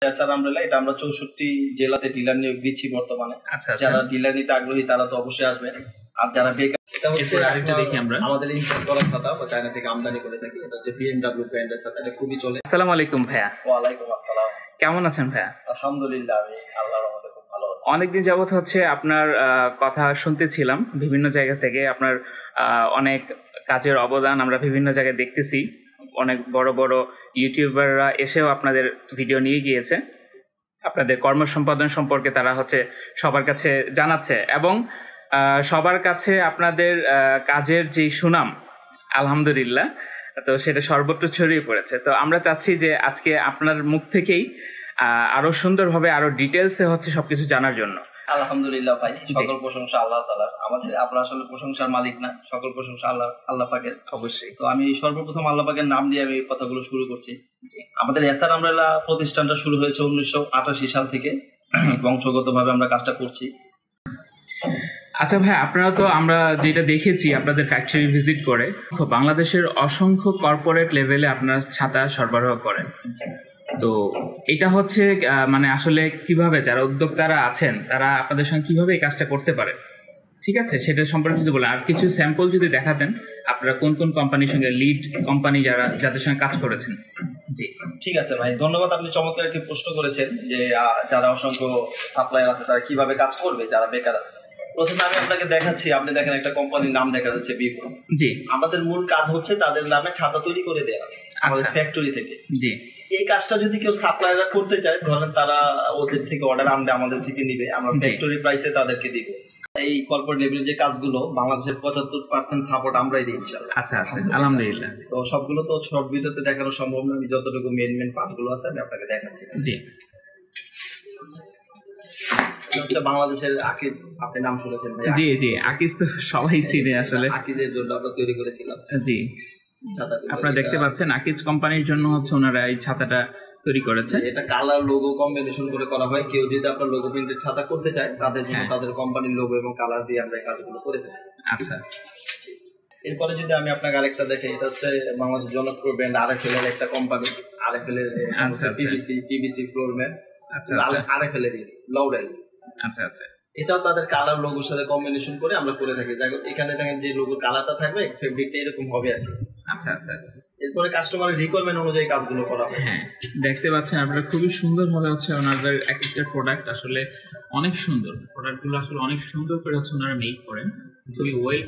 SR umbrella এটা আমরা 64 জেলাতে ডিলার নিয়োগ দিচ্ছি বর্তমানে। যারা ডিলার নিতে আগ্রহী তারা তো অবশ্যই আসবেন। আর যারা বেকার, এটা হচ্ছে আরেকটা দেখি আমরা আমাদের ইম্পোর্ট করা ছাতা বা চায়না থেকে আমদানি করে থাকি। এটা হচ্ছে BMW ব্র্যান্ডের ছাতা, এটা খুবই চলে। আসসালামু আলাইকুম ভাইয়া। ওয়া আলাইকুম আসসালাম। কেমন আছেন ভাইয়া? আলহামদুলিল্লাহ, আমি আল্লাহর রহমতে খুব ভালো আছি। অনেকদিন যাবত হচ্ছে আপনার কথা শুনতেছিলাম বিভিন্ন জায়গা থেকে। আপনার অনেক কাজের অবদান আমরা বিভিন্ন জায়গায় দেখতেছি। অনেক বড় বড় ইউটিউবাররা এসেও আপনাদের ভিডিও নিয়ে গিয়েছে, আপনাদের কর্মসম্পাদন সম্পর্কে তারা হচ্ছে সবার কাছে জানাচ্ছে এবং সবার কাছে আপনাদের কাজের যে সুনাম আলহামদুলিল্লাহ, তো সেটা সর্বত্র ছড়িয়ে পড়েছে। তো আমরা চাচ্ছি যে আজকে আপনার মুখ থেকেই আরো সুন্দরভাবে আরো ডিটেলসে হচ্ছে সবকিছু জানার জন্য। আলহামদুলিল্লাহ ভাই, সকল প্রশংসা আল্লাহ তাআলার। আমাদের আপনারা আসলে প্রশংসার মালিক না, সকল প্রশংসা আল্লাহ পাকের। অবশ্যই। তো আমি সর্বপ্রথম আল্লাহ পাকের নাম দিয়ে আমি কথাগুলো শুরু করছি। আমাদের এসআর আমব্রেলা প্রতিষ্ঠানটা শুরু হয়েছে 1988 সাল থেকে। বংশগতভাবে আমরা কাজটা করছি। আচ্ছা ভাই, আপনারা তো আমরা যেটা দেখেছি আপনাদের ফ্যাক্টরি ভিজিট করে, বাংলাদেশের অসংখ্য কর্পোরেট লেভেলে আপনারা ছাতা সরবরাহ করেন। তো এটা হচ্ছে মানে আসলে কিভাবে যারা উদ্যোক্তারা আছেন তারা আপনাদের সঙ্গে কিভাবে এই কাজটা করতে পারে, ঠিক আছে, সেটা সম্পর্কে যদি বলেন। আর কিছু স্যাম্পল যদি দেখাতেন আপনারা কোন কোন কোম্পানির সঙ্গে, লিড কোম্পানি যাদের সঙ্গে কাজ করেছেন। জি ঠিক আছে ভাই, ধন্যবাদ। আপনি চমৎকার একটি প্রশ্ন করেছেন যে যারা অসংখ্য সাপ্লায়ার আছে তারা কিভাবে কাজ করবে যারা বেকার আছে। প্রথমে আমি আপনাকে দেখাচ্ছি, আপনি দেখেন একটা কোম্পানির নাম দেখা যাচ্ছে বিপো। জি, আমাদের মূল কাজ হচ্ছে তাদের নামে ছাতা তৈরি করে দেওয়া আমাদের ফ্যাক্টরি থেকে। জি, এই কাজটা যদি কেউ সাপ্লায়াররা করতে চায়, ধরেন তারা ওদের থেকে অর্ডার আনবে, আমাদের থেকে নিবে, আমরা ফ্যাক্টরি প্রাইসে তাদেরকে দিব। এই কর্পোরেট লেভেলের যে কাজগুলো বাংলাদেশের 75% সাপোর্ট আমরাই দিই ইনশাআল্লাহ। আচ্ছা আচ্ছা, আলহামদুলিল্লাহ। তো সবগুলো তো শর্ট ভিডিওতে দেখানো সম্ভব না, আমি যতটুকু মেন পার্টগুলো আছে আমি আপনাকে দেখাচ্ছি। জি, হচ্ছে বাংলাদেশের আকিজ, আপনি নাম শুনেছেন ভাই? জি জি, আকিজ তো সবাই চিনে আসলে। আকিজের জন্য আমরা তৈরি করেছিলাম। জি, আপনারা দেখতে পাচ্ছেন আকিজ কোম্পানির জন্য হচ্ছে ওনারা এই ছাতাটা তৈরি করেছে। এটা কালার লোগো কম্বিনেশন করে করা হয়। কেউ যদি আপনার লোগো প্রিন্টেড ছাতা করতে চায় তাদের জন্য তাদের কোম্পানির লোগো এবং কালার দিয়ে আমরা এই কাজগুলো করে থাকি। আচ্ছা, এরপরে যদি আমি আপনাকে আরেকটা দেখে, এটা হচ্ছে বাংলাদেশের জনপ্রিয় ব্র্যান্ড আরএফএল এর একটা কোম্পানি। আরএফএল এর পিভিসি ফ্লোর ম্যাট। আচ্ছা, আরএফএল এর লাউডেল। আচ্ছা আচ্ছা, এটাও তাদের কালার লোগোর সাথে কম্বিনেশন করে আমরা করে থাকি। এখানে দেখেন যে লোগোর কালারটা থাকবে, ফেব্রিকটা এরকম হবে আর কি। আচ্ছা আচ্ছা আচ্ছা। এরপরে কাস্টমারের রিকোয়ারমেন্ট অনুযায়ী কাজগুলো করা হয়। হ্যাঁ, দেখতে পাচ্ছেন আপনারা খুবই সুন্দর ভাবে হচ্ছে ওনাদের এক একটা প্রোডাক্ট আসলে অনেক সুন্দর। প্রোডাক্টগুলো আসলে অনেক সুন্দর করে হচ্ছে ওনারা মেক করেন, খুবই ওয়েল।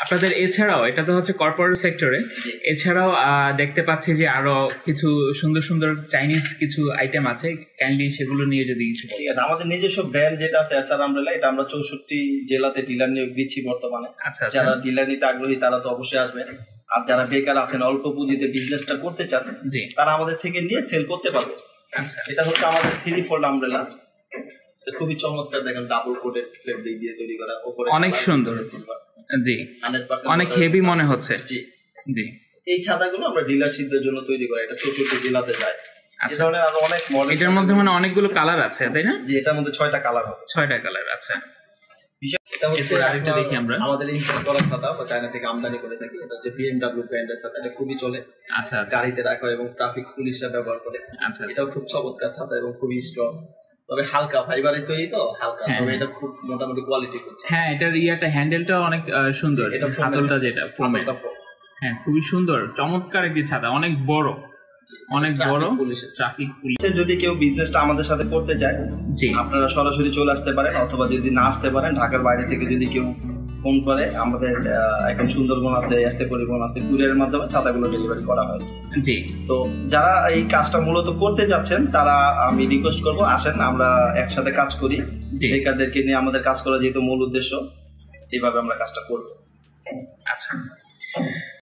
আপনাদের এছাড়াও এটা তো হচ্ছে কর্পোরেট সেক্টরে, এছাড়াও দেখতে পাচ্ছি যে আরো কিছু সুন্দর সুন্দর চাইনিজ কিছু আইটেম আছে, কাইন্ডলি সেগুলো নিয়ে যদি। ঠিক আছে, আমাদের নিজস্ব ব্র্যান্ড যেটা আছে এসআর আমব্রেলা, এটা আমরা 64 জেলাতে ডিলার নিয়োগ দিচ্ছি বর্তমানে। যারা ডিলার নিতে আগ্রহী তারা তো অবশ্যই আসবেন। আর যারা বেকার আছেন, অল্প পুঁজিতে বিজনেসটা করতে চান, তারা আমাদের থেকে নিয়ে সেল করতে পারবে। আচ্ছা, এটা হচ্ছে আমাদের 3-fold আমব্রেলা, খুবই চমৎকার। দেখেন ডাবল কোটেড ফেব্রিক দিয়ে তৈরি করা, উপরে অনেক সুন্দর। জি, 100% অনেক হেভি মনে হচ্ছে। জি জি, এই ছাতাগুলো আমরা ডিলারশিপদের জন্য তৈরি করা, এটা 64 জেলাতে যায়। এই ধরনের আরো অনেক মডেল। এটার মধ্যে মানে অনেকগুলো কালার আছে, তাই না? জি, এটার মধ্যে 6টা কালার হবে। 6টা কালার। আচ্ছা, এটা হচ্ছে আরেকটা দেখি আমরা আমাদের ইম্পোর্ট করা ছাতা বা চায়না থেকে আমদানি করে থাকি। এটা হচ্ছে BMW ব্র্যান্ডের ছাতা, এটা খুবই চলে। আচ্ছা, গাড়িতে রাখা এবং ট্রাফিক পুলিশরা ব্যবহার করে। আচ্ছা, এটাও খুব চমৎকার ছাতা এবং খুবই স্ট্রং, তবে হালকা ফাইবারে তৈরি, তো হালকা, তবে এটা খুব মোটামুটি কোয়ালিটি করছে। হ্যাঁ, এটার হ্যান্ডেলটা অনেক সুন্দর, এটা হাতলটা যেটা ফোমের। হ্যাঁ, খুবই সুন্দর, চমৎকার একটি ছাতা, অনেক বড়, অনেক বড়। ট্রাফিক পুলিশ যদি কেউ বিজনেসটা আমাদের সাথে করতে চায়, জি, আপনারা সরাসরি চলে আসতে পারেন, অথবা যদি না আসতে পারেন, ঢাকার বাইরে থেকে যদি কেউ ফোন করে, আমাদের এখন সুন্দরবন আছে, এসএ পরিবহন আছে, কুরিয়ারের মাধ্যমে ছাতাগুলো ডেলিভারি করা হয়। জি, তো যারা এই কাজটা মূলত করতে যাচ্ছেন তারা আমি রিকোয়েস্ট করব, আসেন আমরা একসাথে কাজ করি। বেকারদেরকে নিয়ে আমাদের কাজ করা যেহেতু মূল উদ্দেশ্য, এইভাবে আমরা কাজটা করব। আচ্ছা।